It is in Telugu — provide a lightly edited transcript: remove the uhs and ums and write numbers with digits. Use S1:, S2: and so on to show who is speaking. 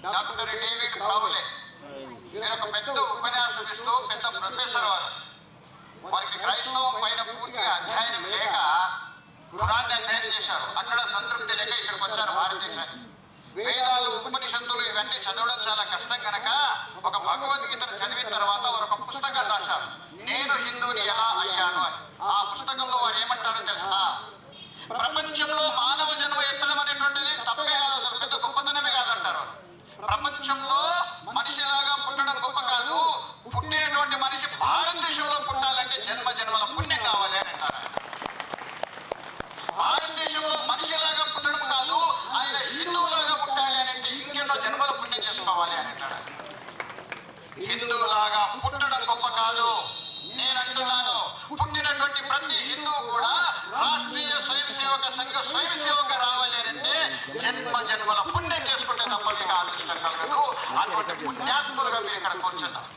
S1: Doctor David బ్రౌలే. మీరు ఒక పెద్ద ఉపన్యాసం ఇస్తూ పెద్ద ప్రొఫెసర్ వారికి క్రైస్తవం పైన పూర్తిగా అధ్యయనం లేక ఖురాన్ని అధ్యయనం చేశారు. అక్కడ సంతృప్తి లేక ఇక్కడికి వచ్చారు భారతదేశానికి. వేదాలు ఉపనిషత్తులు ఇవన్నీ చదవడం చాలా కష్టం కనుక ఒక భగవద్గీతను చదివిన తర్వాత వారు ఒక పుస్తకం రాశారు, నేను హిందువుని ఎలా అయ్యాను అని. ఆ పుస్తకంలో వారు ఏమంటారో తెలుసా, ప్రపంచంలో మానవ జన్మ ఎత్తడం అనేటువంటిది తప్పే కాదు, అసలు పెద్ద గొప్పతనమే కాదంటారు. ప్రపంచంలో మనిషిలాగా పుట్టడం గొప్ప కాదు, పుట్టినటువంటి మనిషి భారతదేశంలో పుట్టాలంటే జన్మ జన్మల పుణ్యం కావాలి అని అంటారు. భారతదేశంలో మనిషిలాగా పుట్టడం కాదు, ఆయన హిందువులాగా పుట్టాలి అని అంటే ఇంకెన్నో జన్మల పుణ్యం చేసుకోవాలి అని అంటాడు. హిందువులాగా పుట్టడం గొప్ప కాదు, నేను అంటున్నాను పుట్టినటువంటి ప్రతి హిందువు కూడా రాష్ట్రీయ స్వయం సేవక సంఘ స్వయం సేవక రావాలి అని అంటే జన్మ జన్మల పుణ్యం చేసుకుంటే తప్ప మీకు అదృష్టం కలగదు. అటువంటి పుణ్యాత్ములుగా మీరు ఇక్కడ కూర్చున్నారు.